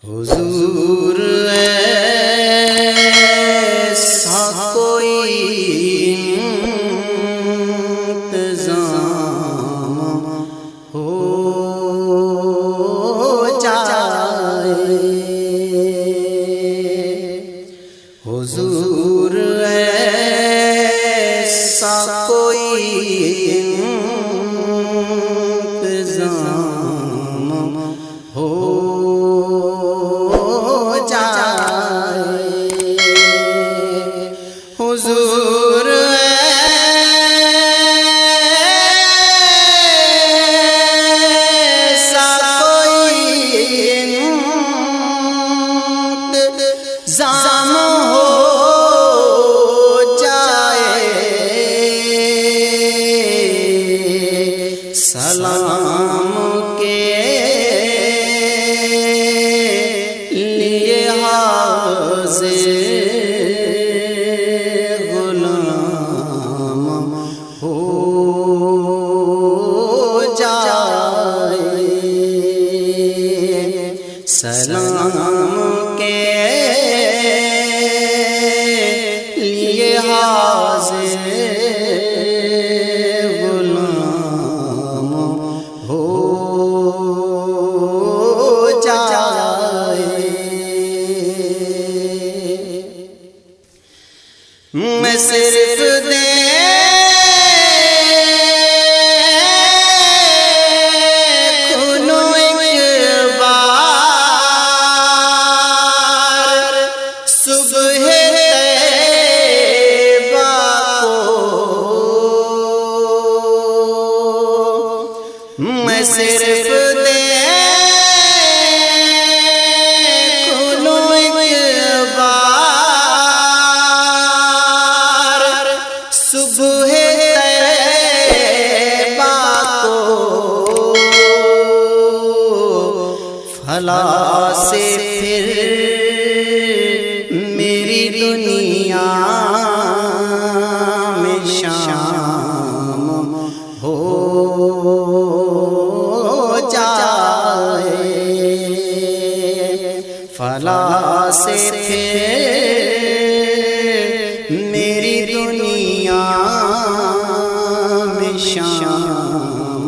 हुजूर ऐसा कोई इंतज़ाम हो जाए। हुजूर ऐसा कोई इंतज़ाम हो हुजूर ऐसा कोई इंतज़ाम हो जाए। सलाम के लिए हाज़िर सलाम के लिए हाज़िर गुलाम हो जाए। मैं सिर्फ मैं सिर्फ देखूं एक बार सुबह तैबा को, फला से फिर मेरी दुनिया में शाम हो जाए। फला से फिर मेरी दुनिया में शाम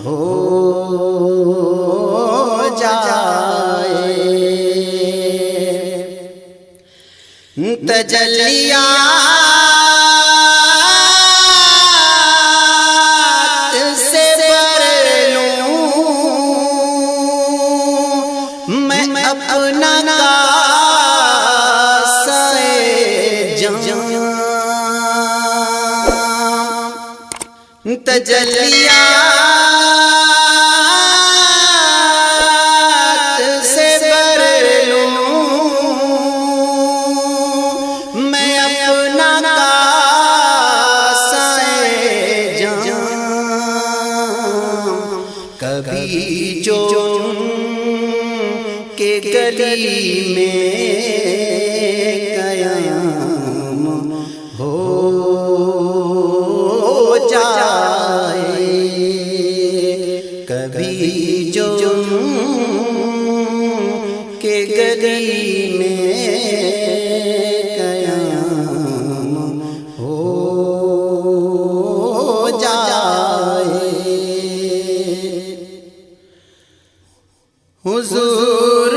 हो जाए। तजल्लिया अपना कासे जाम तजल्लियात से भर लूं मैं अपना कासे जाम। कभी जो के गली में क़याम हो जाए। कभी जो के गली में क़याम हो जाए। हुजूर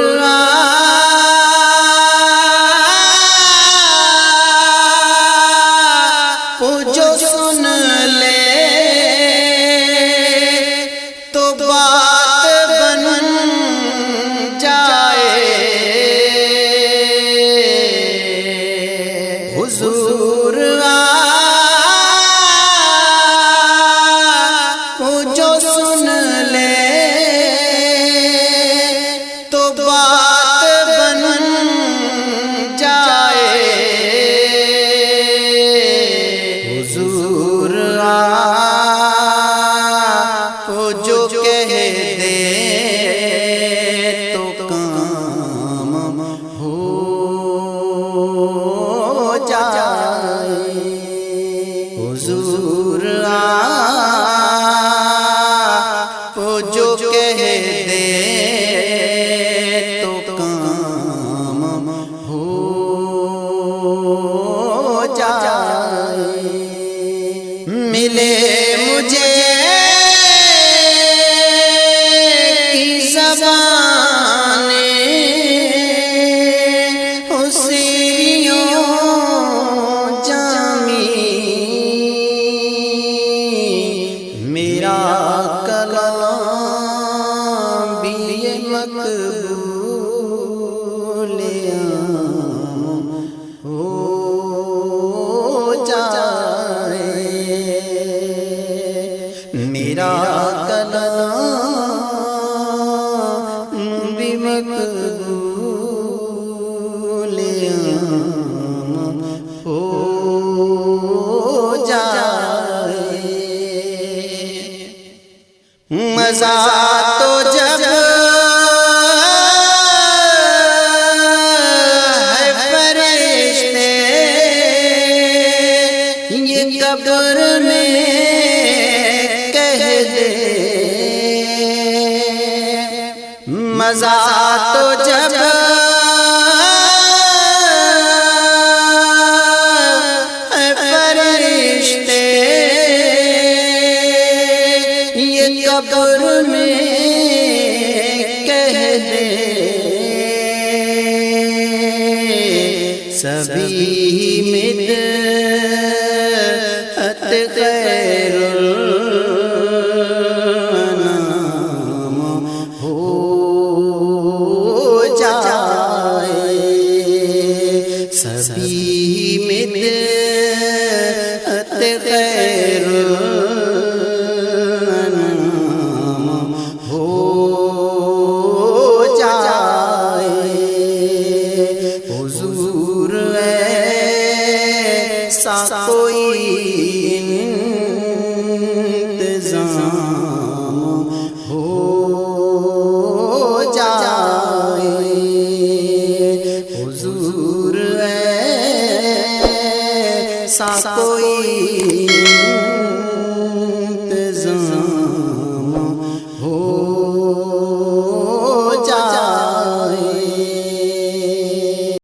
जो सुन ले तो बात बन जाए। हुजूर जो सुन ले तो बात बन जाए। हुजूर को जो कह दे तो काम हो जाए। हुजूर को जो कह दे तो मिले मुझे की ज़बाने हुस्नियों जामी, मेरा कलाम भी ये मकबूल हो जाए, मेरा कलाम भी मकबूल हो जाए। मज़ा तो जब है फरिश्ते ये कब्र में कह दे, मज़ा तो जब है फरिश्ते ये कब्र में कह दे, सभी मिदहत खैरुल अनाम हो जाए, सभी मिदहत खैरुल अनाम हो जाए। हुजूर ऐसा कोई इंतज़ाम हो जाए, हुजूर ऐसा